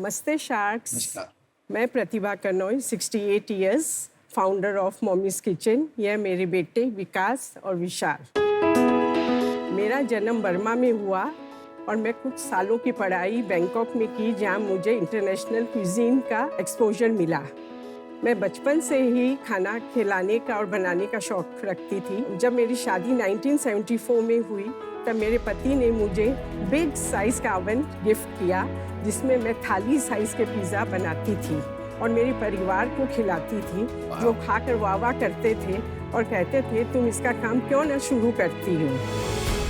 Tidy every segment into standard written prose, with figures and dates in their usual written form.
नमस्ते शार्क्स। नमस्कार। मैं Pratibha Kanoi, 68 years, founder of Mommy's Kitchen. यह मेरे बेटे विकास और विशाल। मेरा जन्म बर्मा में हुआ और मैं कुछ सालों की पढ़ाई बैंकॉक में की, जहाँ मुझे इंटरनेशनल क्विजीन का एक्सपोजर मिला। मैं बचपन से ही खाना खिलाने का और बनाने का शौक रखती थी। जब मेरी शादी 1974 में हुई तब मेरे पति ने मुझे बिग साइज का ओवन गिफ्ट किया, जिसमें मैं थाली साइज के पिज़्ज़ा बनाती थी और मेरे परिवार को खिलाती थी, जो खाकर वाह करते थे और कहते थे तुम इसका काम क्यों न शुरू करती हो।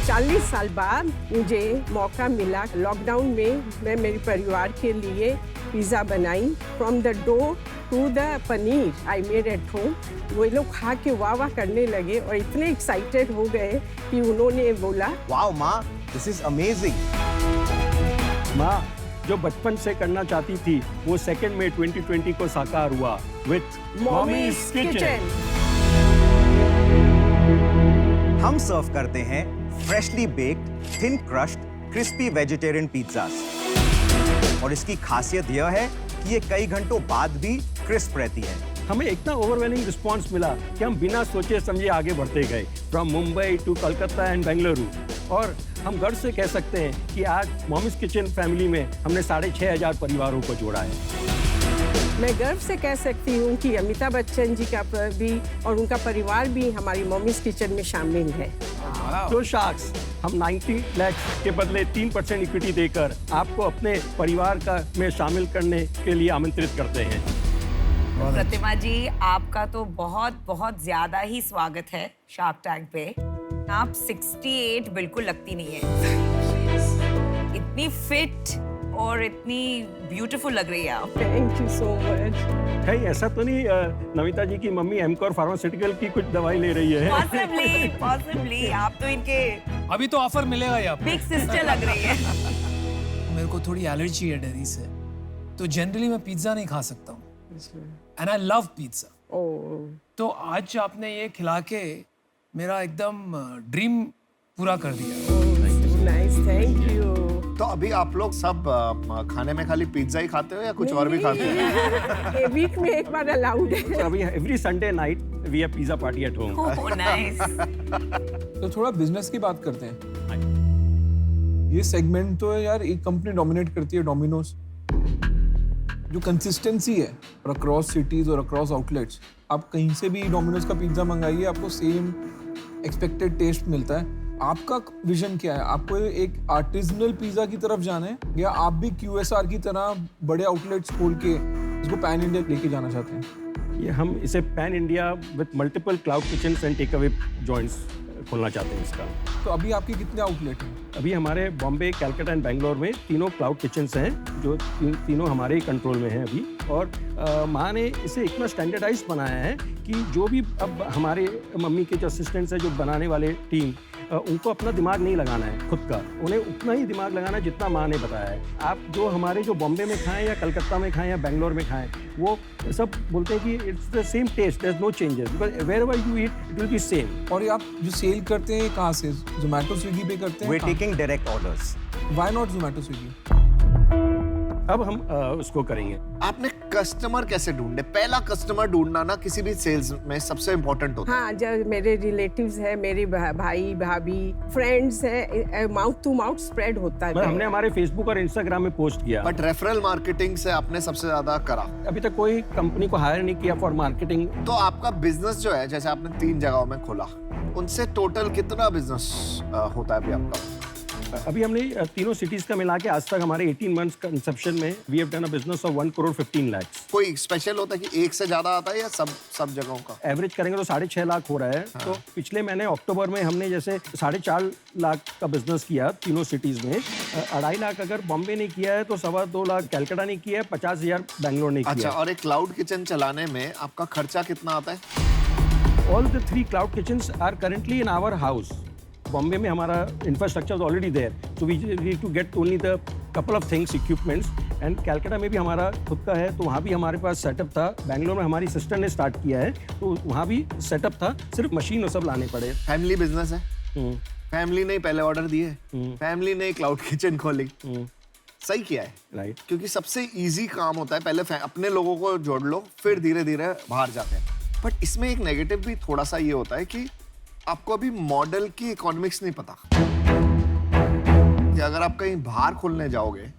40 साल बाद मुझे मौका मिला। लॉकडाउन में मैं मेरे परिवार के लिए पिज़्ज़ा बनाई। From the dough to the paneer I made at home. वो लोग खा के वाह करने लगे और इतने एक्साइटेड हो गए कि उन्होंने बोला, वाओ माँ, दिस इज अमेजिंग। माँ जो बचपन से करना चाहती थी वो 2 मई 2020 को साकार हुआ विथ मॉमीज किचन। हम सर्व करते हैं freshly baked, thin crushed, crispy vegetarian pizzas. और इसकी खासियत यह है कि ये कई घंटों बाद भी क्रिस्प रहती है। हमें इतना ओवरवेलमिंग रिस्पांस मिला कि हम बिना सोचे समझे आगे बढ़ते गए, from Mumbai to Kolkata and Bengaluru. और हम गर्व से कह सकते हैं कि आज मॉमीज किचन फैमिली में हमने 6,500 परिवारों को जोड़ा है। मैं गर्व से कह सकती हूँ कि अमिताभ बच्चन जी का भी और उनका परिवार भी हमारी मॉमीज किचन में शामिल है। तो शार्क्स, हम 90 लाख के बदले 3% इक्विटी देकर आपको अपने परिवार का में शामिल करने के लिए आमंत्रित करते हैं। प्रतिमा जी, आपका तो बहुत बहुत ज्यादा ही स्वागत है शार्क टैंक पे। आप 68 बिल्कुल लगती नहीं है। इतनी फिट और इतनी ब्यूटीफुल लग रही है आप। Thank you so much. कहीं ऐसा तो नहीं नमिता जी की मम्मी एमकोर फार्मास्यूटिकल की कुछ दवाई ले रही है? पॉसिबली आप तो इनके अभी तो ऑफर मिलेगा ही आपको। बिग सिस्टर लग रही है। मेरे को थोड़ी एलर्जी है डेयरी से, तो जनरली मैं पिज्जा नहीं खा सकता हूँ। And I love pizza. तो आज आपने ये खिला के मेरा एकदम ड्रीम पूरा कर दिया। Nice, thank you. तो अभी आप लोग सब खाने में खाली पिज्जा ही खाते हो या कुछ और भी खाते हो? ये वीक में एक बार अलाउड है। So अभी every Sunday night we have pizza party at home. Oh nice. तो थोड़ा बिजनेस की बात करते हैं। ये सेगमेंट तो यार एक कंपनी डोमिनेट करती है, डोमिनोज। जो कंसिस्टेंसी है और अक्रॉस सिटीज और अक्रॉस आउटलेट्स, आप कहीं से भी डोमिनोज का पिज्जा मंगाइए, आपको सेम एक्सपेक्टेड टेस्ट मिलता है। आपका विजन क्या है? आपको एक आर्टिजनल पिज्जा की तरफ जाना है या आप भी QSR की तरह बड़े आउटलेट्स खोल के इसको पैन इंडिया लेके जाना चाहते हैं? ये हम इसे pan India with multiple cloud kitchens and take away joints खोलना चाहते हैं इसका। तो अभी आपके कितने आउटलेट हैं? अभी हमारे बॉम्बे, कलकत्ता एंड बेंगलोर में तीनों क्लाउड किचन्स हैं, जो तीनों हमारे ही कंट्रोल में हैं अभी। और माँ ने इसे इतना स्टैंडर्डाइज बनाया है कि जो भी अब हमारे मम्मी के जो असिस्टेंट्स हैं, जो बनाने वाले टीम, उनको अपना दिमाग नहीं लगाना है खुद का, उन्हें उतना ही दिमाग लगाना है जितना माँ ने बताया है। आप जो हमारे जो बॉम्बे में खाएं या कलकत्ता में खाएं या बेंगलोर में खाएं, वो सब बोलते हैं कि it's the same taste, there is no changes, because wherever you eat it will be same. और ये आप जो सेल करते हैं कहाँ से? जोमेटो, स्विगी पे करते हैं? We are taking direct orders. Why not Zomato, Swiggy? अब हम उसको करेंगे। आपने कस्टमर कैसे ढूंढे? पहला कस्टमर ढूंढना ना किसी भी सेल्स में सबसे इम्पोर्टेंट होता है। हाँ, जब मेरे रिलेटिव्स है, मेरे भाई भाभी, फ्रेंड्स है, माउथ टू माउथ स्प्रेड होता है। हमने हमारे फेसबुक और इंस्टाग्राम में पोस्ट किया। बट रेफरल मार्केटिंग से आपने सबसे ज्यादा करा। अभी तक कोई कंपनी को हायर नहीं किया फॉर मार्केटिंग। तो आपका बिजनेस जो है, जैसे आपने 3 जगहों में खोला, उनसे टोटल कितना बिजनेस होता है अभी आपका? अभी हमने तीनों सिटीज का मिला के आज तक हमारे 18 मंथ्स कंसेप्शन में we have done a business of 1 crore 15 lakh. कोई स्पेशल होता है कि एक से ज्यादा आता है या सब जगहों का एवरेज करेंगे तो 6.5 लाख हो रहा है। हाँ। तो पिछले महीने अक्टूबर में हमने जैसे 4.5 लाख का बिजनेस किया तीनों सिटीज में। 2.5 लाख अगर बॉम्बे ने किया है तो 2.25 लाख कलकत्ता ने किया है, 50,000 बैंगलोर ने किया। अच्छा, और एक क्लाउड किचन चलाने में आपका खर्चा कितना आता है? All the 3 cloud kitchens are currently in our house. Bombay में हमारा infrastructure already there, so we need to get only the couple of things, equipments. And Calcutta में भी हमारा खुद का है, तो वहाँ भी हमारे पास सेटअप था। बैंगलोर में हमारी सिस्टर ने स्टार्ट किया है, तो वहाँ भी सेटअप था, सिर्फ मशीन और सब लाने पड़े। फैमिली बिजनेस है, फैमिली ने पहले ऑर्डर दिए, फैमिली ने क्लाउड किचन खोली, सही किया है, राइट। क्योंकि सबसे इजी काम होता है पहले अपने लोगों को जोड़ लो, फिर धीरे धीरे बाहर जाते हैं। बट इसमें एक नेगेटिव भी थोड़ा सा ये होता है कि आपको अभी मॉडल की इकोनॉमिक्स नहीं पता कि अगर आप कहीं बाहर खोलने जाओगे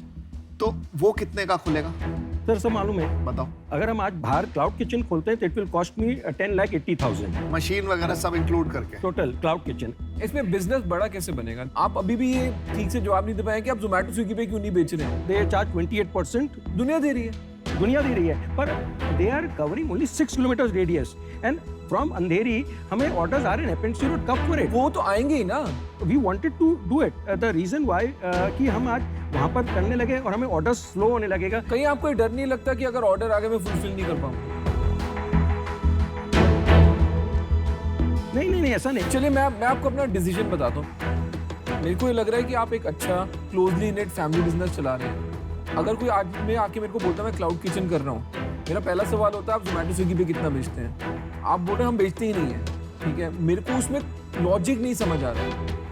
तो वो कितने का खुलेगा। सर सब मालूम है, बताओ। अगर हम आज बाहर क्लाउड किचन खोलते हैं तो it will cost me 10,80,000 machine वगैरह सब इंक्लूड करके। Total cloud kitchen. इसमें बिजनेस बड़ा कैसे बनेगा? आप अभी भी ये ठीक से जवाब नहीं दे पाए कि आप जोमेटो स्विगी पे क्यों नहीं बेच रहे हैं? They charge 28%। दुनिया दे रही है, दुनिया दे रही है, पर they are covering only 6 kilometre radius and from Andheri हमें ऑर्डर्स आ रहे हैं पेंट रोड कब फॉर इट। वो तो आएंगे ही ना। We wanted to do it, the reason why कि हम आज वहां पर करने लगे और हमें ऑर्डर स्लो होने लगेगा। कहीं आपको ये डर नहीं लगता कि अगर ऑर्डर आ गए मैं फुलफिल नहीं कर पाऊँ? नहीं ऐसा नहीं। चलिए मैं आपको अपना डिसीजन बताता हूँ। मेरे को ये लग रहा है कि आप एक अच्छा क्लोजली नेट फैमिली बिजनेस चला रहे हैं। अगर कोई आज में आके मेरे को बोलता है मैं क्लाउड किचन कर रहा हूँ, मेरा पहला सवाल होता है आप जोमेटो स्विगी पे कितना बेचते हैं? आप बोल रहे हैं हम बेचते ही नहीं है, ठीक है। मेरे को उसमें लॉजिक नहीं समझ आ रहा है,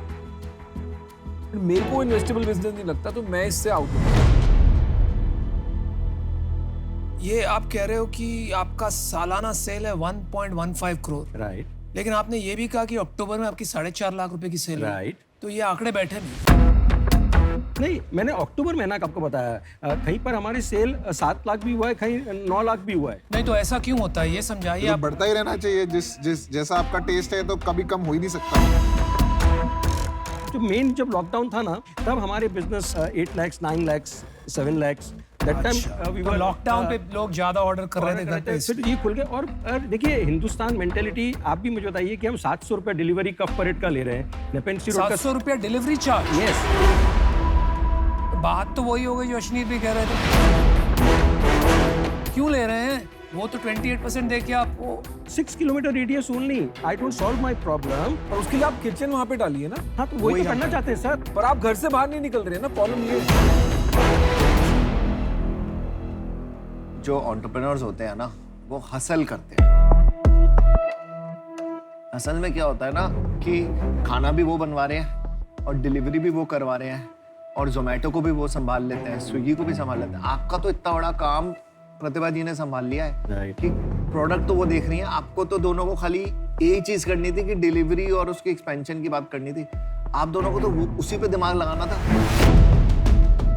मेरे को इन्वेस्टेबल बिजनेस नहीं लगता, तो मैं इससे आउट हूँ। ये आप कह रहे हो कि आपका सालाना सेल है 1.15 करोड़, राइट। लेकिन आपने ये भी कहा कि अक्टूबर में आपकी 4.5 लाख रुपए की सेल है, राइट। तो ये आंकड़े बैठे नहीं। मैंने अक्टूबर महीना आपको बताया, कहीं पर हमारी सेल 7 लाख भी हुआ है, कहीं 9 लाख भी हुआ है। नहीं तो ऐसा क्यों होता है ये समझाइए तो आप। बढ़ता ही रहना चाहिए, जिस जैसा आपका टेस्ट है तो कभी कम हो ही नहीं सकता। जो मेन जब लॉकडाउन था ना तब हमारे business 8 lakh 9 lakh 7 lakh that time we were lockdown पे लोग ज्यादा ऑर्डर कर रहे थे घर पे। फिर ये खुल गए। और देखिए हिंदुस्तान मेंटेलिटी, आप भी मुझे बताइए कि हम 700 रुपये डिलीवरी कब पर रेट का ले रहे हैं। नेपेंसी रोड का 700 रुपया डिलीवरी चार्ज। यस, बात तो वही हो गई जो अश्नीर भी कह रहे थे। क्यों ले रहे हैं? वो तो 28% दे के आपको 6 kilometre radius only. I don't solve my problem. और उसके लिए आप किचन वहां पे डालिए ना। हाँ तो वही तो करना चाहते हैं सर। पर आप घर से बाहर नहीं निकल रहे हैं ना, प्रॉब्लम ये। जो एंटरप्रेन्योर्स होते हैं ना वो हसल करते हैं। असल में क्या होता है ना कि खाना भी वो बनवा रहे हैं और डिलीवरी भी वो करवा रहे हैं और जोमेटो को भी वो संभाल लेते हैं, स्विगी को भी संभाल लेते हैं। आपका तो इतना बड़ा काम प्रतिभा जी ने संभाल लिया है कि प्रोडक्ट तो वो देख रही हैं, आपको तो दोनों को खाली एक चीज करनी थी कि डिलीवरी और उसकी एक्सपेंशन की बात करनी थी। आप दोनों को तो उसी पे दिमाग लगाना था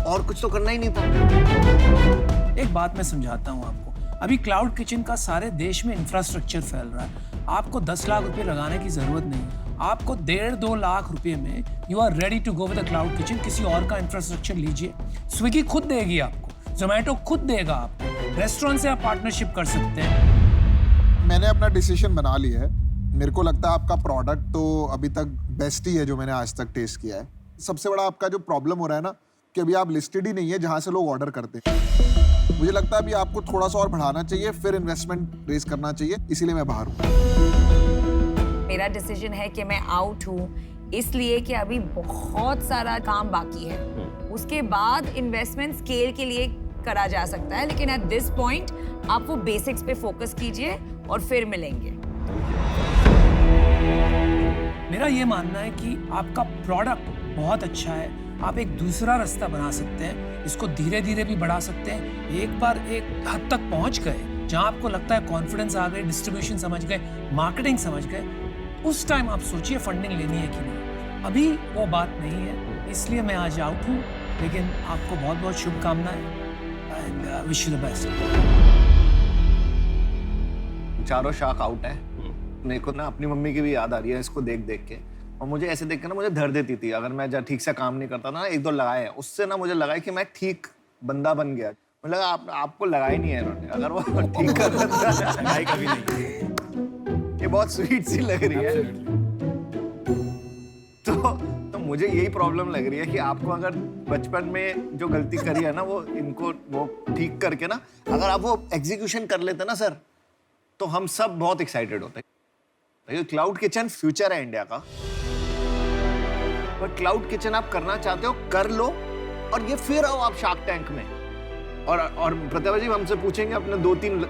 और कुछ तो करना ही नहीं था। एक बात मैं समझाता हूँ आपको। अभी क्लाउड किचन का सारे देश में इंफ्रास्ट्रक्चर फैल रहा है। आपको 10 लाख रुपए लगाने की जरूरत नहीं है। आपको 1.5-2 लाख रुपए में you are ready to go with the cloud kitchen. किसी और का इंफ्रास्ट्रक्चर लीजिए, स्विगी खुद देगी आपको, जोमेटो खुद देगा आपको, रेस्टोरेंट से आप पार्टनरशिप कर सकते हैं। मैंने अपना डिसीजन बना लिया है। मेरे को लगता है आपका प्रोडक्ट तो अभी तक बेस्ट ही है जो मैंने आज तक टेस्ट किया है। सबसे बड़ा आपका जो प्रॉब्लम हो रहा है ना कि अभी आप लिस्टेड ही नहीं है जहां से लोग ऑर्डर करते हैं। मुझे लगता है अभी आपको थोड़ा सा और बढ़ाना चाहिए, फिर इन्वेस्टमेंट रेज करना चाहिए, इसीलिए मैं बाहर हूँ। मेरा डिसीजन है कि मैं आउट हूँ इसलिए कि अभी बहुत सारा काम बाकी है। उसके बाद इन्वेस्टमेंट स्केल के लिए करा जा सकता है, लेकिन एट दिस पॉइंट आप वो बेसिक्स पे फोकस कीजिए और फिर मिलेंगे। मेरा ये मानना है कि आपका प्रोडक्ट बहुत अच्छा है। आप एक दूसरा रास्ता बना सकते हैं, इसको धीरे धीरे भी बढ़ा सकते हैं। एक बार एक हद तक पहुंच गए जहां आपको लगता है कॉन्फिडेंस आ गए, डिस्ट्रीब्यूशन समझ गए, मार्केटिंग समझ गए, उस टाइम आप सोचिए फंडिंग लेनी है कि नहीं। अभी वो बात नहीं है, इसलिए मैं आज आउट हूँ। लेकिन आपको बहुत बहुत शुभकामनाएं and wish you the best. चारों शाख आउट है। मेरे को ना अपनी मम्मी की भी याद आ रही है इसको देख देख के, और मुझे ऐसे देख के ना मुझे धर देती थी अगर मैं ठीक से काम नहीं करता ना। 1-2 लगाए, उससे ना मुझे लगा कि मैं ठीक बंदा बन गया। मुझे लगा आपको लगा ही नहीं है इन्होंने, अगर वो ठीक कर देता लगाई कभी नहीं। ये बहुत स्वीट सी लग रही है। तो मुझे यही प्रॉब्लम लग रही है कि आपको अगर बचपन में जो गलती करी है ना वो इनको वो ठीक करके ना अगर आप वो एग्जीक्यूशन कर लेते ना सर, तो हम सब बहुत एक्साइटेड होते हैं। क्लाउड किचन फ्यूचर है इंडिया का। पर क्लाउड किचन आप करना चाहते हो कर लो, और ये फिर आओ आप शार्क टैंक में और प्रतिभा जी हमसे पूछेंगे अपने 2-3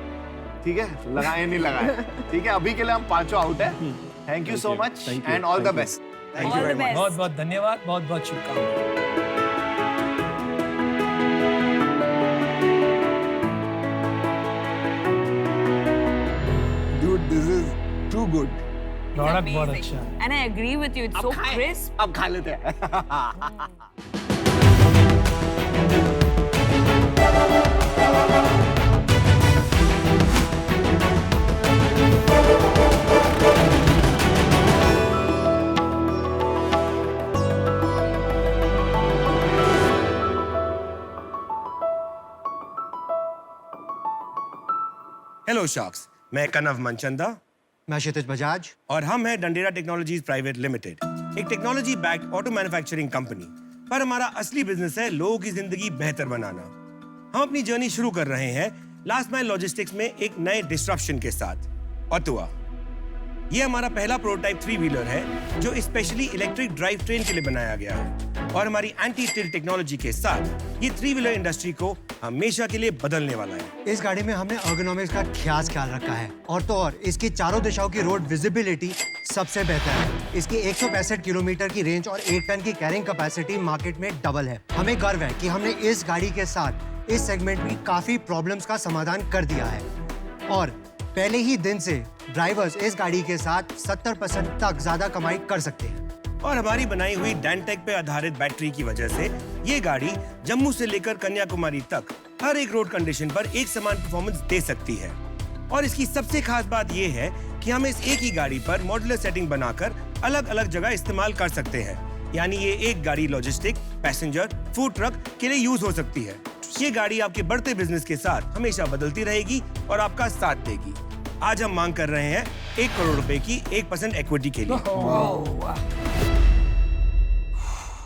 ठीक है लगाए नहीं लगाए। ठीक है, अभी के लिए हम 5 आउट है। Thank you so much and all the best. All the best. बहुत बहुत धन्यवाद, बहुत बहुत शुभकामनाएं। गुड। प्रोडक्ट बहुत अच्छा है। And I agree with you. It's so crisp. अब खा लेते हैं। हेलो शार्क्स, मैं कनव मनचंदा मैं क्षितिज बजाज। और हम हैं डंडेरा टेक्नोलॉजीज प्राइवेट लिमिटेड, एक technology backed auto manufacturing company. पर हमारा असली बिजनेस है लोगों की जिंदगी बेहतर बनाना। हम अपनी जर्नी शुरू कर रहे हैं लास्ट माइल लॉजिस्टिक्स में एक नए डिस्ट्रप्शन के साथ, ऑटोवा। ये हमारा पहला प्रोटोटाइप 3 व्हीलर है जो स्पेशली इलेक्ट्रिक ड्राइव ट्रेन के लिए बनाया गया है। और हमारी एंटी टिल्ट टेक्नोलॉजी के साथ ये 3 व्हीलर इंडस्ट्री को हमेशा के लिए बदलने वाला है। इस गाड़ी में हमने ergonomics का खास ख्याल रखा है, और तो और इसकी चारों दिशाओं की रोड विजिबिलिटी सबसे बेहतर है। इसकी 165 किलोमीटर की रेंज और 1 टन की कैरिंग कैपेसिटी मार्केट में डबल है। हमें गर्व है कि हमने इस गाड़ी के साथ इस सेगमेंट में काफी प्रॉब्लम्स का समाधान कर दिया है, और पहले ही दिन से ड्राइवर्स इस गाड़ी के साथ 70% तक ज्यादा कमाई कर सकते हैं। और हमारी बनाई हुई डैनटेक पे आधारित बैटरी की वजह से ये गाड़ी जम्मू से लेकर कन्याकुमारी तक हर एक रोड कंडीशन पर एक समान परफॉर्मेंस दे सकती है। और इसकी सबसे खास बात ये है कि हम इस एक ही गाड़ी पर मॉड्यूलर सेटिंग बनाकर अलग अलग जगह इस्तेमाल कर सकते हैं। यानी ये एक गाड़ी लॉजिस्टिक, पैसेंजर, फूड ट्रक के लिए यूज हो सकती है। ये गाड़ी आपके बढ़ते बिजनेस के साथ हमेशा बदलती रहेगी और आपका साथ देगी। आज हम मांग कर रहे हैं 1 करोड़ रुपए की 1% इक्विटी के लिए।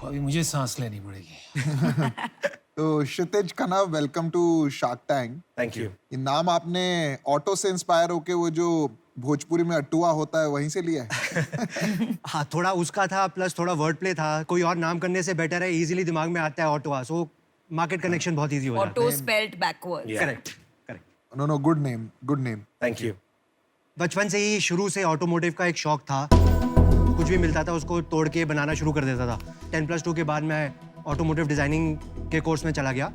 अभी मुझे सांस लेनी पड़ेगी। तो Kshitij Kanav, welcome to Shark Tank. Thank you. ये नाम आपने ऑटो से इंस्पायर होके वो जो भोजपुरी में अट्टुआ होता है वहीं से लिया है? हाँ, थोड़ा उसका था, प्लस थोड़ा वर्ड प्ले था। कोई और नाम करने से बेटर है, इजीली दिमाग में आता है ऑटोवा, सो मार्केट कनेक्शन बहुत इजी हो जाता है। Auto spelled backwards. Correct. No, good name, good name. Thank you. बचपन से ही शुरू से ऑटोमोटिव का एक शौक था। कुछ भी मिलता था उसको तोड़ के बनाना शुरू कर देता था। 10+2 के बाद मैं ऑटोमोटिव डिजाइनिंग के कोर्स में चला गया।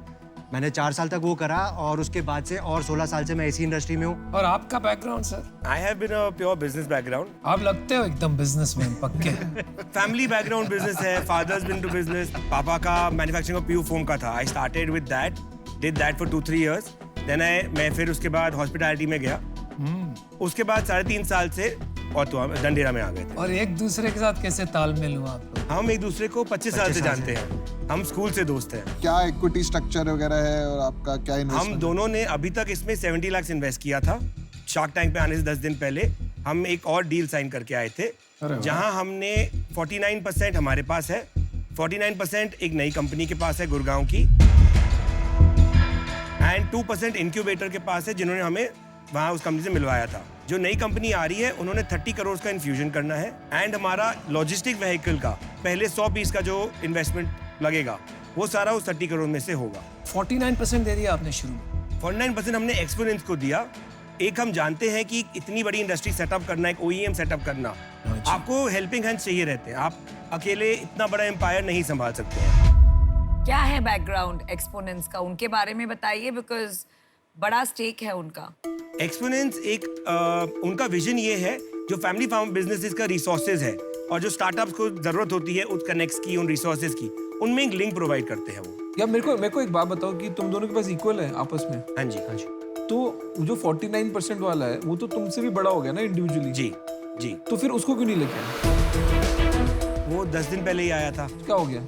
मैंने 4 साल तक वो करा, और उसके बाद से और 16 साल से मैं इसी इंडस्ट्री में हूँ। और आपका background sir? I have been a pure business background. आप लगते हो एकदम बिजनेसमैन पक्के। फैमिली बैकग्राउंड बिजनेस है, फादर्स बिन टू बिजनेस। पापा का मैन्युफैक्चरिंग ऑफ पीयू फोम का था। I started with that, did that for 2-3 years. Then मैं फिर उसके बाद हॉस्पिटैलिटी में गया। उसके बाद 3.5 साल से ऑटो डंडेरा में आ गए थे। और एक दूसरे के साथ कैसे तालमेल हुआ आप लोग? हम एक दूसरे को 25 साल से जानते हैं। हम स्कूल से दोस्त हैं। क्या इक्विटी स्ट्रक्चर वगैरह है और आपका क्या इन्वेस्टमेंट? हम दोनों ने अभी तक इसमें 70 लाख इन्वेस्ट किया था। शार्क टैंक पे आने से 10 दिन पहले हम एक और डील साइन करके आए थे, जहां हमने 49% हमारे पास है, 49% एक नई कंपनी के पास है गुड़गांव की, एंड 2% इंक्यूबेटर के पास है जिन्होंने हमें वहां उस कंपनी से मिलवाया था। जो नई कंपनी आ रही है उन्होंने 30 करोड़ का इन्फ्यूजन करना है, एंड हमारा लॉजिस्टिक व्हीकल का पहले 100 पीस का जो इन्वेस्टमेंट लगेगा वो सारा उस 30 करोड़ में से होगा। 49% दे दिया आपने शुरू में? 49% हमने एक्सपोनेंस को दिया। एक हम जानते हैं कि इतनी बड़ी इंडस्ट्री सेटअप करना, एक OEM सेटअप करना, आपको हेल्पिंग हैंड्स चाहिए रहते हैं। आप अकेले इतना बड़ा एम्पायर नहीं संभाल सकते हैं। क्या है बैकग्राउंड एक्सपोनेंट्स का, उनके बारे में बताइए, बिकॉज बड़ा स्टेक है उनका। एक्सपोनेंट्स एक उनका विजन ये है, जो फैमिली फार्म बिजनेसेस का रिसोर्सेज है और जो स्टार्टअप्स को जरूरत होती है उस कनेक्ट्स की, उन रिसोर्सेज की, उनमें एक लिंक प्रोवाइड करते हैं वो। या मेरे को एक बात बताओ कि तुम दोनों के पास इक्वल है आपस में? हाँ जी, हाँ जी। तो जो 49% वाला है वो तो तुमसे भी बड़ा हो गया ना इंडिविजुअली? जी जी। तो फिर उसको क्यों नहीं लेके आए? वो 10 दिन पहले ही आया था। क्या हो गया?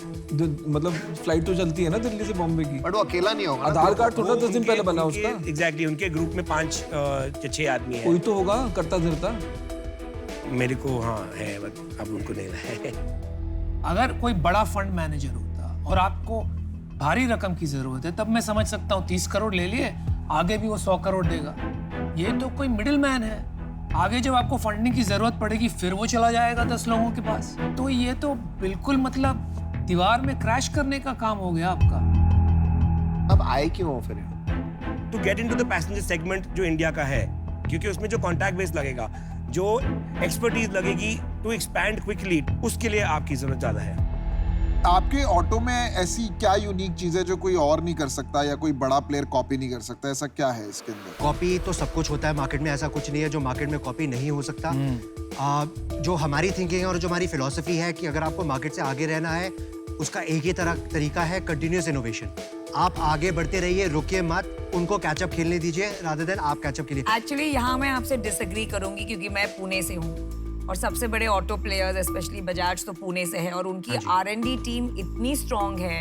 मतलब फ्लाइट तो चलती है ना दिल्ली से बॉम्बे की। बट वो अकेला नहीं होगा। आधार कार्ड थोड़ा 10 दिन पहले बना उनके- उसका। एग्जैक्टली, उनके ग्रुप में 5 या 6 आदमी कोई है। तो होगा करता धरता। मेरे को हाँ है, बट अब उनको नहीं है। अगर कोई बड़ा फंड मैनेजर होता और आपको भारी रकम की जरूरत है, तब मैं समझ सकता हूँ 30 करोड़ ले लिए, आगे भी वो 100 करोड़ देगा। ये तो कोई मिडिल मैन है, आगे जब आपको फंडिंग की जरूरत पड़ेगी फिर वो चला जाएगा 10 लोगों के पास। तो ये तो बिल्कुल मतलब दीवार में क्रैश करने का काम हो गया आपका। अब आए क्यों हो फिर? To get into the passenger segment जो इंडिया का है, क्योंकि उसमें जो कॉन्टैक्ट बेस लगेगा, जो एक्सपर्टीज लगेगी टू एक्सपैंड क्विकली, उसके लिए आपकी जरूरत ज्यादा है। आपके ऑटो में ऐसी क्या यूनिक चीज है जो कोई और नहीं कर सकता या कोई बड़ा प्लेयर कॉपी नहीं कर सकता? ऐसा क्या है इसके अंदर? कॉपी तो सब कुछ होता है मार्केट में, ऐसा कुछ नहीं है जो मार्केट में कॉपी नहीं हो सकता। जो हमारी थिंकिंग है और जो हमारी फिलॉसफी है कि अगर आपको मार्केट से आगे रहना है, उसका एक ही तरीका है, कंटिन्यूअस इनोवेशन। आप आगे बढ़ते रहिए, रुकिए मत, उनको कैचअप खेलने दीजिए रादर देन आप कैचअप खेलिए। एक्चुअली यहाँ मैं आपसे डिसएग्री करूंगी क्योंकि मैं पुणे से हूँ और सबसे बड़े ऑटो प्लेयर्स स्पेशली बजाज तो पुणे से है और उनकी R&D टीम इतनी स्ट्रांग है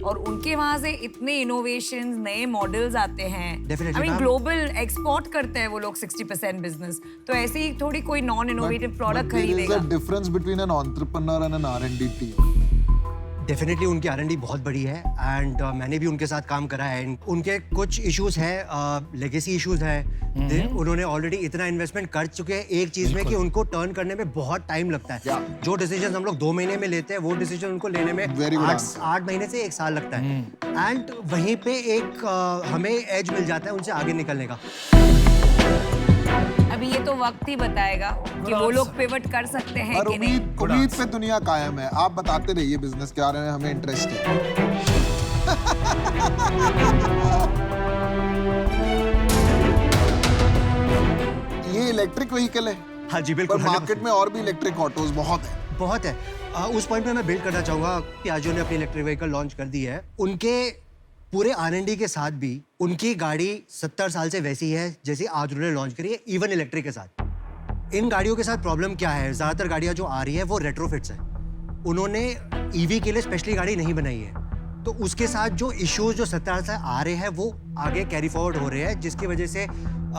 और उनके वहाँ से इतने इनोवेशंस, नए मॉडल्स आते हैं। Definitely, I mean ma'am. Global export करते हैं वो लोग 60% बिजनेस, तो ऐसे ही थोड़ी कोई नॉन इनोवेटिव प्रोडक्ट खरीदेगा। There is a difference between an entrepreneur and an R&D team. Definitely उनकी R&D बहुत बड़ी है एंड मैंने भी उनके साथ काम करा है। उनके कुछ इश्यूज हैं, लेगेसी इश्यूज हैं। उन्होंने ऑलरेडी इतना इन्वेस्टमेंट कर चुके हैं एक चीज में कि उनको टर्न करने में बहुत टाइम लगता है। जो डिसीजन हम लोग 2 महीने में लेते हैं वो डिसीजन उनको लेने में 8 महीने से 1 साल लगता है। एंड वहीं पे एक हमें एज मिल जाता है उनसे आगे निकलने का। अभी ये तो वक्त ही बताएगा कि वो लोग पिवट कर सकते हैं और कि नहीं। उम्मीद पे दुनिया कायम है। आप बताते रहिए बिजनेस के बारे में, हमें इंटरेस्ट है। ये इलेक्ट्रिक व्हीकल है? हाँ जी बिल्कुल। पर मार्केट में और भी इलेक्ट्रिक ऑटोज बहुत है। बहुत है। उस पॉइंट पे मैं बिल्ड करना चाहूंगा। पियाजो ने अपनी इलेक्ट्रिक व्हीकल लॉन्च कर दी है। उनके पूरे R&D के साथ भी उनकी गाड़ी 70 साल से वैसी है जैसी आज उन्होंने लॉन्च करी है, इवन इलेक्ट्रिक के साथ। इन गाड़ियों के साथ प्रॉब्लम क्या है? ज्यादातर गाड़ियां जो आ रही है वो रेट्रोफिट्स है। उन्होंने EV के लिए स्पेशली गाड़ी नहीं बनाई है, तो उसके साथ जो इश्यूज जो 70 साल से आ रहे हैं वो आगे कैरी फॉरवर्ड हो रहे हैं, जिसकी वजह से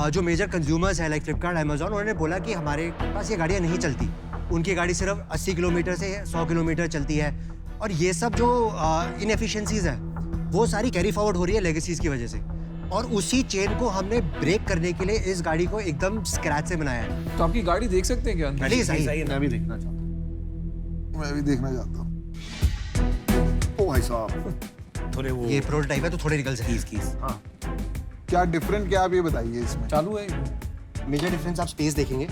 जो मेजर कंज्यूमर्स है लाइक फ्लिपकार्ट, अमेजोन, उन्होंने बोला कि हमारे पास ये गाड़ियाँ नहीं चलती। उनकी गाड़ी सिर्फ 80 किलोमीटर से 100 किलोमीटर चलती है और ये सब जो इनएफिशिएंसीज है वो सारी कैरी फॉरवर्ड हो रही है लेगेसीज की वजह से। और उसी चेन को हमने ब्रेक करने के लिए इस गाड़ी को एकदम स्क्रैच से बनाया है। तो आपकी गाड़ी देख सकते हैं क्या? प्लीज मैं भी देखना चाहता हूँ। मैं भी देखना चाहता हूँ। ओ भाई साहब, थोड़े वो ये प्रोटोटाइप है तो थोड़े निकल जाए। हाँ क्या डिफरेंट क्या आप ये बताइए इसमें? चालू है? मेजर डिफरेंस आप स्पेस देखेंगे।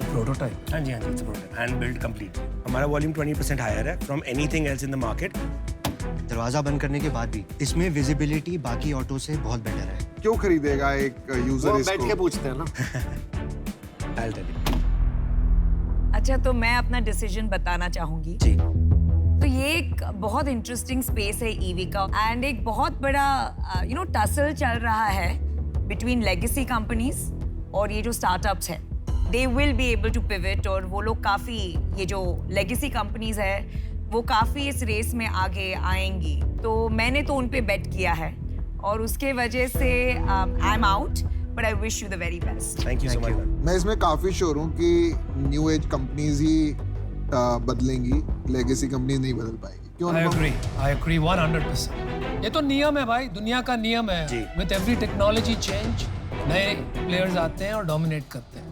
प्रोटोटाइप। हाँ जी हैंड बिल्ड कंप्लीट। हमारा वॉल्यूम 20% हायर है from anything else in the market. दरवाजा बंद करने के बाद भी इसमें विजिबिलिटी बाकी ऑटो से बहुत बेटर है। क्यों खरीदेगा एक यूजर वो इसको? बैठ के पूछते हैं ना। I'll tell you। अच्छा, तो मैं अपना डिसीजन बताना चाहूंगी जी। तो ये एक बहुत इंटरेस्टिंग स्पेस है ईवी का एंड एक बहुत बड़ा टसल चल रहा है बिटवीन लेगेसी कंपनीज और ये जो स्टार्टअप्स है। They will be able to pivot और वो लोग काफ़ी, ये जो लेगेसी कंपनीज है वो काफ़ी इस रेस में आगे आएंगी। तो मैंने तो उन पे बेट किया है और उसके वजह से आई am out, but I wish you the very best. Thank you so much. मैं इसमें काफी श्योर हूँ कि न्यू एज कंपनीज ही बदलेंगी, लेगेसी कंपनीज नहीं बदल पाएगी। क्यों? I agree 100%। ये तो नियम है भाई, दुनिया का नियम है। जी। विद एवरी टेक्नोलॉजी चेंज नए प्लेयर्स आते हैं और डोमिनेट करते हैं।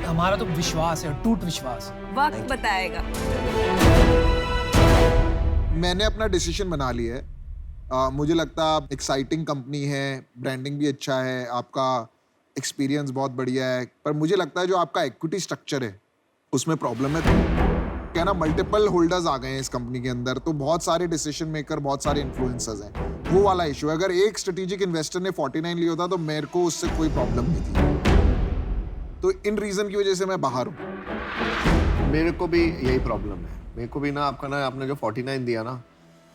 तो हमारा तो विश्वास है, टूट विश्वास। वक्त बताएगा। मैंने अपना डिसीजन बना लिया है। मुझे लगता है आप एक्साइटिंग कंपनी है, ब्रांडिंग भी अच्छा है, आपका एक्सपीरियंस बहुत बढ़िया है, पर मुझे लगता है जो आपका इक्विटी स्ट्रक्चर है उसमें प्रॉब्लम है। क्या ना, मल्टीपल होल्डर्स आ गए हैं इस कंपनी के अंदर, तो बहुत सारे डिसीजन मेकर, बहुत सारे इन्फ्लुएंसर्स हैं, वो वाला इशू है। अगर एक स्ट्रेटेजिक इन्वेस्टर ने 49 लिया होता तो मेरे को उससे कोई प्रॉब्लम नहीं थी। तो इन रीजन की वजह से मैं बाहर हूँ। मेरे को भी यही प्रॉब्लम है। मेरे को भी ना आपने जो 49 दिया ना,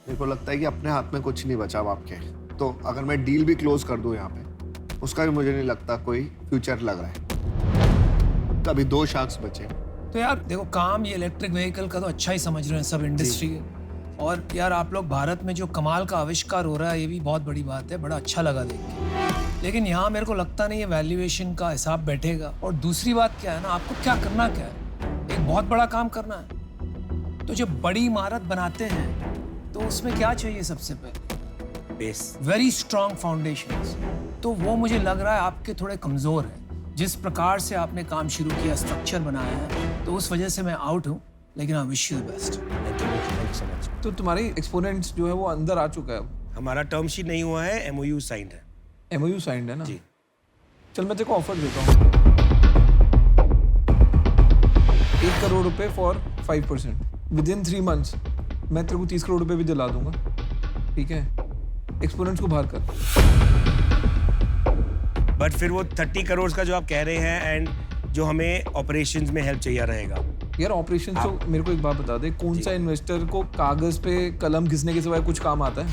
मेरे को लगता है कि अपने हाथ में कुछ नहीं बचा अब आपके। तो अगर मैं डील भी क्लोज कर दूं यहाँ पे, उसका भी मुझे नहीं लगता कोई फ्यूचर लग रहा है। तो अभी 2 शार्क्स बचे। तो यार देखो, काम ये इलेक्ट्रिक व्हीकल का तो अच्छा ही समझ रहे हैं सब इंडस्ट्री। और यार आप लोग भारत में जो कमाल का आविष्कार हो रहा है, ये भी बहुत बड़ी बात है, बड़ा अच्छा लगा देख के। लेकिन यहाँ मेरे को लगता नहीं है वैल्यूएशन का हिसाब बैठेगा। और दूसरी बात क्या है ना, आपको क्या करना क्या है, एक बहुत बड़ा काम करना है। तो जब बड़ी इमारत बनाते हैं तो उसमें क्या चाहिए? सबसे पहले बेस, वेरी स्ट्रॉन्ग फाउंडेशंस। तो वो मुझे लग रहा है आपके थोड़े कमज़ोर हैं। जिस प्रकार से आपने काम शुरू किया, स्ट्रक्चर बनाया है, तो उस वजह से मैं आउट हूँ। लेकिन I wish you the best. Thank you so much. तो तुम्हारी एक्सपोनेंट्स जो है वो अंदर आ चुका है। हमारा टर्म शीट नहीं हुआ है, MOU साइंड है। MOU साइंड है ना? जी। चल मैं तेरे को ऑफर देता हूँ। 1 करोड़ रुपए फॉर 5%. Within 3 months मैं तेरे को 30 करोड़ रुपए भी दिला दूंगा, ठीक है? एक्सपोनेंट्स को बाहर कर. बट फिर वो 30 करोड़ का जो आप कह रहे हैं एंड जो हमें ऑपरेशंस में हेल्प चाहिए रहेगा. यार ऑपरेशन तो मेरे को एक बात बता दे, कौन सा इन्वेस्टर को कागज पे कलम घिसने के सिवाय कुछ काम आता है?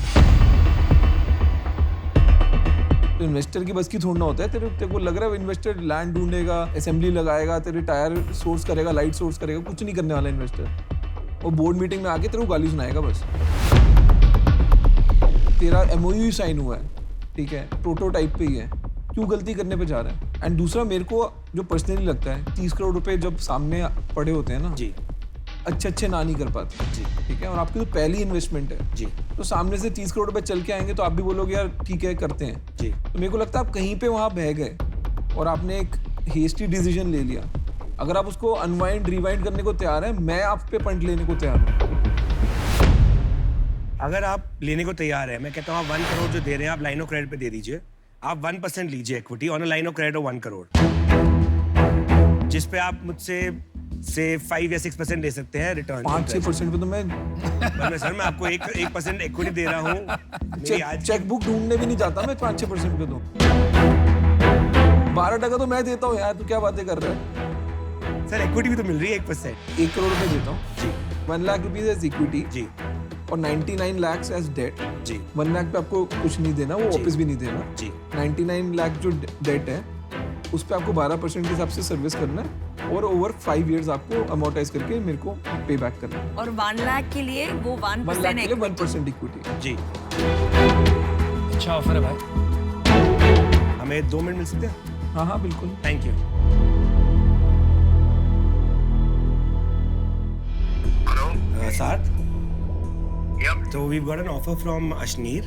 तो इन्वेस्टर की बस की थोड़ा ना होता है. तेरे को लग रहा है इन्वेस्टर लैंड ढूंढेगा, असेंबली लगाएगा, तेरे टायर सोर्स करेगा, लाइट सोर्स करेगा, कुछ नहीं करने वाला इन्वेस्टर. वो बोर्ड मीटिंग में आके तेरे को गाली सुनाएगा बस. तेरा MOU साइन हुआ है, ठीक है, प्रोटोटाइप पे ही है, क्यों गलती करने पे जा रहा है? एंड दूसरा मेरे को जो पर्सनली लगता है 30 करोड़ रुपए जब सामने पड़े होते हैं ना जी, अच्छे ना नहीं कर पाते जी, ठीक है, और आपकी तो पहली इन्वेस्टमेंट है जी, तो सामने से 30 करोड़ रुपए चल के आएंगे तो आप भी बोलोगे यार ठीक है करते हैं जी. तो मेरे को लगता है आप कहीं पे वहां बह गए और आपने एक हेस्टी डिसीजन ले लिया. अगर आप उसको अनवाइंड रिवाइंड करने को तैयार है, मैं आप पे पंट लेने को तैयार हूँ. अगर आप लेने को तैयार है, मैं कहता हूँ आप 1 करोड़ जो दे रहे हैं आप लाइन ऑफ क्रेडिट पे दे दीजिए. आप 1% लीजिए equity on a line of credit of 1 crore, जिस पे आप मुझसे से 5 या 6% ले सकते हैं रिटर्न. 5-6% पे तो मैं सर मैं आपको 1% इक्विटी दे रहा हूँ. चेकबुक ढूंढने भी नहीं जाता मैं 5-6% पे. तो 12% तो मैं देता हूँ यार, तू क्या बातें कर रहा है? सर इक्विटी भी तो मिल रही है 1%. 1 करोड़ रुपए देता हूँ जी, 1 लाख रुपीज एज इक्विटी जी, और 99 lakhs एज डेट जी. 1 लाख पे आपको कुछ नहीं देना, वो वापस भी नहीं देना जी. 99 लाख जो डेट है उस पे आपको 12% के हिसाब से सर्विस करना है और ओवर 5 years आपको अमोर्टाइज करके मेरे को पे बैक करना है. और 1 लाख के लिए वो 1 लाख के लिए 1% 1% इक्विटी जी. अच्छा ऑफर है भाई. हमें 2 मिनट मिल सकते हैं? हाँ बिल्कुल. Thank you. साथ तो we got an offer from Ashneer.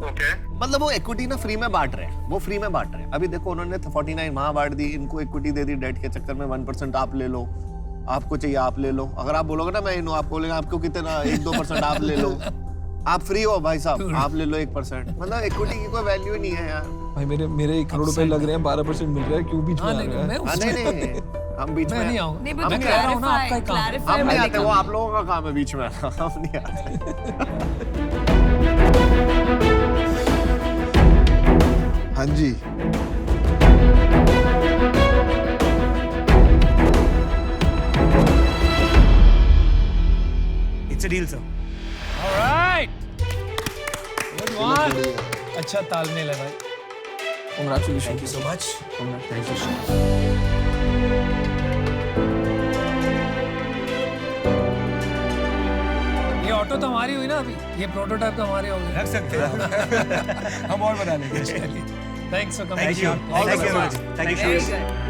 मतलब वो इक्विटी ना फ्री में बांट रहे हैं, वो फ्री में बांट रहे हैं. अभी देखो उन्होंने 49 वहां बांट दी, इनको इक्विटी दे दी डेट के चक्कर में. 1% आप ले लो, आपको चाहिए आप ले लो. अगर आप बोलोगे ना मैं इन आप बोलेंगे आपको कितना 1-2% आप ले लो. आप फ्री हो भाई साहब, आप ले लो 1%. मतलब इक्विटी की कोई वैल्यू ही नहीं है यार. भाई मेरे 1 करोड़ रुपए लग रहे हैं, 12% मिल रहा है, क्यों बीच में आ रहा है? नहीं हम बीच में नहीं आऊंगा. नहीं, मैं कह रहा हूँ ना आपका ही काम है. हम नहीं आते, वो आप लोगों का काम है बीच में. हम नहीं आते. हाँ जी, it's a deal sir. Alright. Good one. अच्छा तालमेल है भाई. Congratulations. Thank you so much. ये ऑटो तो हमारी हुई ना अभी, ये प्रोटोटाइप तो हमारे हो गए. रख सकते हैं. हम और बना लेंगे. Thanks for coming. Thank you. Thank you much. Thank you. Very good.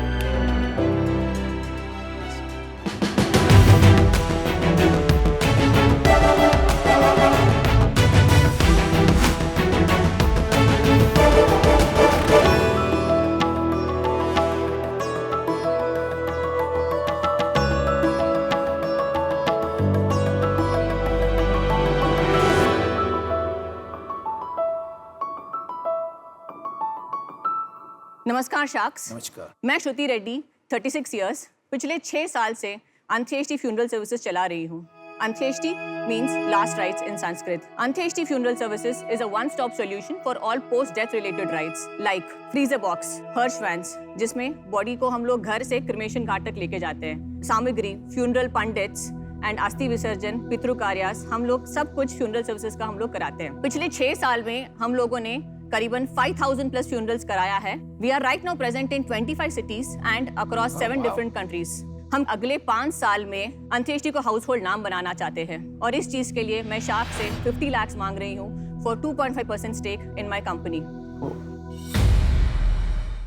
नमस्कार शार्क्स. नमस्कार. मैं श्रुति रेड्डी, 36 इयर्स, पिछले 6 साल से अंत्येष्टि फ्यूनरल सर्विसेज चला रही हूँ. अंत्येष्टि means last rites in Sanskrit. Antyeshti Funeral Services is a one-stop solution for all post-death related rites like freezer box, Hirsch vans, जिसमें बॉडी को हम लोग घर से क्रिमेशन घाट तक लेके जाते हैं, सामग्री, फ्यूनरल पंडित्स एंड अस्थि विसर्जन, पितृ कार्यास, हम लोग सब कुछ फ्यूनरल सर्विसेज का हम लोग कराते हैं. पिछले 6 साल में हम लोगों ने करीबन 5,000 प्लस फ्यूनरल्स कराया है. We are right now present in 25 cities and across 7 different countries. हम अगले 5 साल में अंत्येष्टि को हाउस होल्ड नाम बनाना चाहते हैं और इस चीज के लिए मैं शार्क से 50 lakhs मांग रही हूँ for 2.5% stake in my company.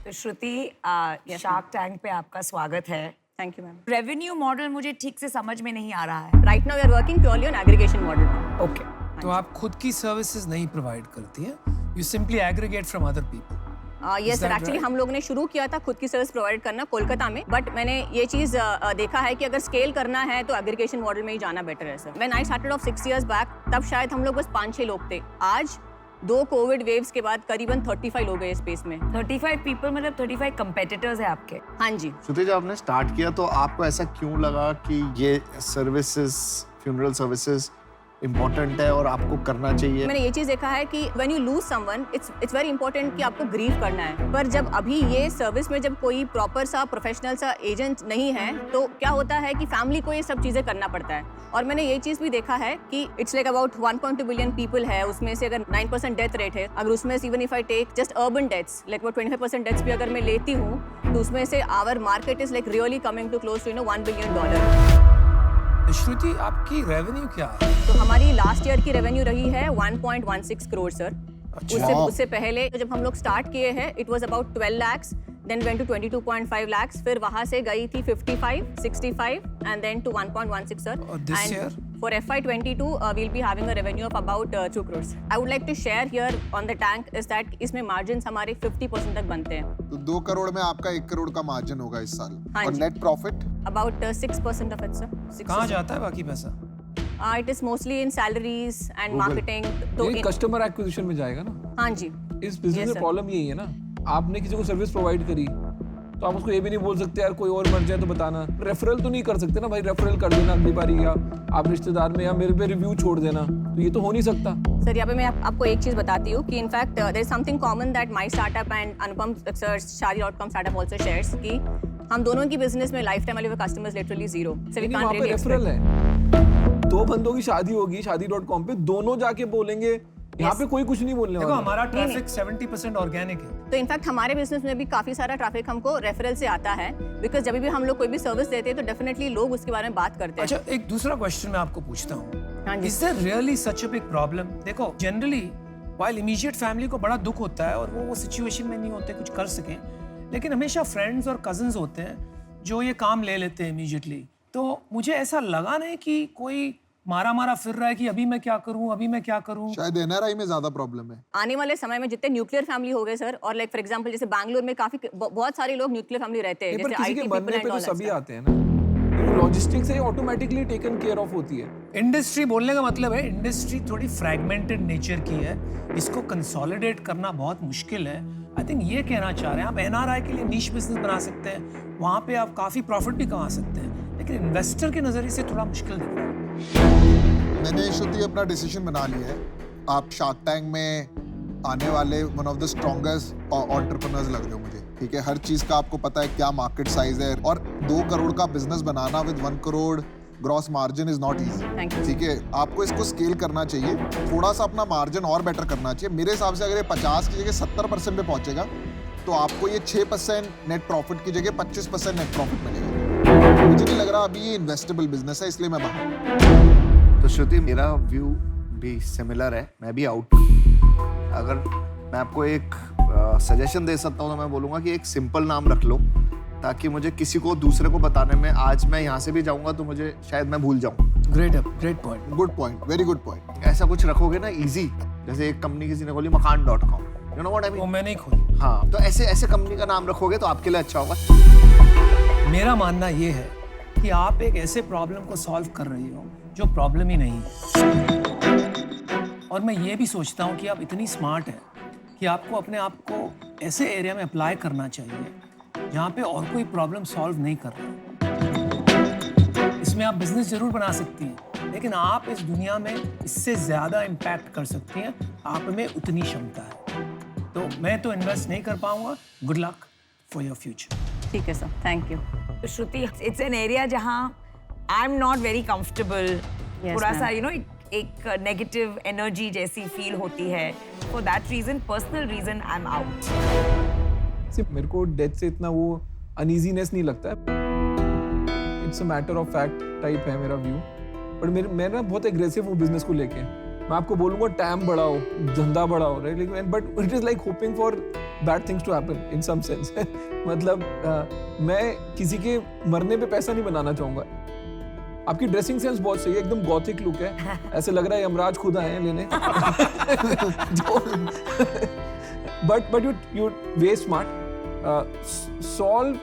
तो श्रुति, शार्क टैंक पे आपका स्वागत है. Thank you ma'am. Revenue model मुझे ठीक से समझ में नहीं आ रहा है. Right now we are working purely on aggregation model. Okay. तो आप खुद की सर्विसेज नहीं प्रोवाइड करती हैं, you simply aggregate from other people. Yes sir, actually हम लोगों ने शुरू किया था खुद की सर्विस प्रोवाइड करना कोलकाता में, बट मैंने ये चीज़ देखा है कि अगर स्केल करना है तो एग्रीगेशन मॉडल में ही जाना बेटर है sir. When I started off 6 years back, तब शायद हम लोग बस 5-6 लोग थे. आज 2 कोविड वेव्स के बाद करीबन 35 लोग हैं इस स्पेस में। 35 पीपल मतलब 35 कंपेटिटर्स है आपके? हाँ जी। श्रुति, जब आपने स्टार्ट किया तो आपको ऐसा क्यों लगा कि ये सर्विसेज, फ्यूनरल सर्विसेज इम्पोर्टेंट है और आपको करना चाहिए? मैंने ये चीज देखा है कि when you lose someone it's very important कि आपको ग्रीव करना है, पर जब अभी ये सर्विस में जब कोई प्रॉपर सा प्रोफेशनल सा एजेंट नहीं है तो क्या होता है कि फैमिली को ये सब चीजें करना पड़ता है। और मैंने ये चीज भी देखा है कि it's like about 1.2 billion people है, उसमें से अगर 9% डेथ रेट है, अगर उसमें से even if I take just urban deaths like about 25% deaths भी अगर मैं लेती हूँ तो उसमें से our market is like really coming to close to $1 billion. Shruti, आपकी रेवेन्यू क्या है? तो हमारी लास्ट ईयर की रेवेन्यू रही है 1.16 करोड़ सर। उससे पहले जब हम लोग स्टार्ट किए हैं it was about 12 lakhs, then went to 22.5 lakhs, फिर वहां से गई थी 55, 65 एंड देन टू 1.16 सर। और this year? For FY22 we'll be having a revenue of about 2 crores. I would like to share here on the tank is that इसमें margins हमारे 50% तक बनते हैं। तो 2 करोड़ में आपका 1 करोड़ का मार्जिन होगा इस साल। हाँ और जी। Net profit? About 6% of it sir। कहाँ जाता है बाकी पैसा? It is mostly in salaries and marketing। तो ये कस्टमर एक्विजिशन में जाएगा ना? हाँ जी। इस बिजनेस Yes, में sir। प्रॉब्लम यही है ना, आपने किसी को सर्विस प्रोवाइड करी तो आप उसको ये भी नहीं बोल सकते यार कोई और मर जाए तो बताना। रेफरल तो नहीं कर सकते ना भाई, रेफरल कर देना अगली बारी, या आप रिश्तेदार में या मेरे पे रिव्यू छोड़ देना, तो ये तो हो नहीं सकता। सर यहाँ पे मैं आपको एक चीज बताती हूँ कि in fact there is something common that my startup and Anupam sir Shaadi.com startup also shares कि हम दोनों की बिजनेस में लाइफ टाइम वाले customers literally zero, so we can't really referral है। 2 बंदों की शादी होगी Shaadi.com पे, दोनों जाके बोलेंगे, यहाँ पे कोई कुछ नहीं बोलने देखो वाला। हमारा ट्रैफिक 70% ऑर्गेनिक है। तो इनफैक्ट हमारे बिजनेस में भी काफी सारा ट्रैफिक हमको रेफरल से आता है, बिकॉज जब भी हम लोग कोई भी सर्विस देते हैं तो डेफिनेटली लोग उसके बारे में बात करते हैं। अच्छा, एक दूसरा क्वेश्चन मैं आपको पूछता हूँ, हाँ जी। Is there really such a big problem? देखो जनरली व्हाइल इमीडिएट फैमिली को बड़ा दुख होता है और वो सिचुएशन में नहीं होते कुछ कर सकें, लेकिन हमेशा फ्रेंड्स और कजन्स होते हैं जो ये काम ले लेते हैं इमीडिएटली। तो मुझे ऐसा लगा नहीं कि कोई मारा फिर रहा है कि अभी मैं क्या करूं। शायद एनआरआई में ज्यादा प्रॉब्लम है। आने वाले समय में जितने न्यूक्लियर फैमिली हो गए सर, और लाइक फॉर एग्जांपल जैसे बैंगलोर में काफी बहुत सारे लोग न्यूक्लियर फैमिली रहते हैं, पर जैसे किसी IT के पीपल बनने एंड पे तो ऑल सभी आते हैं ना, लॉजिस्टिक्स से ऑटोमेटिकली टेकन केयर ऑफ होती है। इंडस्ट्री बोलने का मतलब है इंडस्ट्री थोड़ी फ्रैगमेंटेड नेचर की है, इसको कंसोलिडेट करना बहुत मुश्किल है। आई थिंक ये कहना चाह रहे हैं आप एनआरआई के लिए नीश बिजनेस बना सकते हैं, वहाँ पे आप काफी प्रॉफिट भी कमा सकते हैं, लेकिन इन्वेस्टर के नजरिए से थोड़ा मुश्किल दिख रहा है। मैंने श्रुति अपना डिसीजन बना लिया है। आप शार्क टैंक में आने वाले one of the strongest entrepreneurs लग रहे हो मुझे, ठीक है। हर चीज का आपको पता है क्या मार्केट साइज है, और 2 करोड़ का business banana with 1 crore gross margin is not easy, ठीक है। आपको इसको स्केल करना चाहिए, थोड़ा सा अपना मार्जिन और बेटर करना चाहिए। मेरे हिसाब से अगर ये 50 की जगह 70% पे पहुंचेगा तो आपको ये 6% नेट प्रॉफिट की जगह 25% नेट प्रॉफिट मिलेगा। मुझे नहीं लग रहा अभी ये इन्वेस्टेबल बिजनेस है, इसलिए मैं बाहर। तो श्रुति, मेरा व्यू भी सिमिलर है, मैं भी आउट। अगर मैं आपको एक सजेशन दे सकता हूँ तो मैं बोलूँगा कि एक सिंपल नाम रख लो, ताकि मुझे किसी को दूसरे को बताने में, आज मैं यहाँ से भी जाऊँगा तो मुझे शायद मैं भूल जाऊँ। Great point, good point, very good point. ऐसा कुछ रखोगे ना इजी, जैसे एक कंपनी किसी ने खोली मकान.com, यू नो व्हाट आई वो मीन। मैंने ही खोली। हाँ, तो ऐसे कंपनी का नाम रखोगे तो आपके लिए अच्छा होगा। मेरा मानना ये है कि आप एक ऐसे प्रॉब्लम को सॉल्व कर रही हो जो प्रॉब्लम ही नहीं है, और मैं ये भी सोचता हूँ कि आप इतनी स्मार्ट हैं कि आपको अपने आप को ऐसे एरिया में अप्लाई करना चाहिए जहाँ पे और कोई प्रॉब्लम सॉल्व नहीं कर रहा। इसमें आप बिजनेस जरूर बना सकती हैं, लेकिन आप इस दुनिया में इससे ज़्यादा इम्पैक्ट कर सकती हैं, आप में उतनी क्षमता है। तो मैं तो इन्वेस्ट नहीं कर पाऊंगा। Good luck for your future. ठीक है sir, thank you. Shruti, it's an area जहाँ I am not very comfortable, थोड़ा सा यू नो एक नेगेटिव एनर्जी जैसी फील होती है। For that reason, personal reason, I am out. सिर्फ मेरे को डेथ से इतना वो अनईजीनेस नहीं लगता है, it's a matter of fact type है मेरा व्यू। बट मैं ना बहुत एग्रेसिव हूँ बिजनेस को लेके। मैं आपको बोलूँगा टैम बढ़ाओ, धंधा बढ़ाओ, राइट, लेकिन but it is like hoping for bad things to happen in some sense. मतलब मैं किसी के मरने पे पैसा नहीं बनाना चाहूँगा। आपकी ड्रेसिंग सेंस बहुत सही है, एकदम गॉथिक लुक है, ऐसे लग रहा है यमराज खुद आए हैं लेने। But you way smart. Solve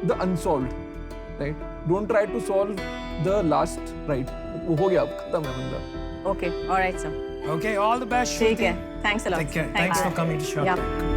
the unsolved, right? Don't try to solve the last, right? वो हो गया, अब खत्म है बंदा। Okay, all right, sir. Okay, all the best. Take Shruti. care. Thanks a lot. Take care. Thank Thanks you. for coming to shop. Yeah.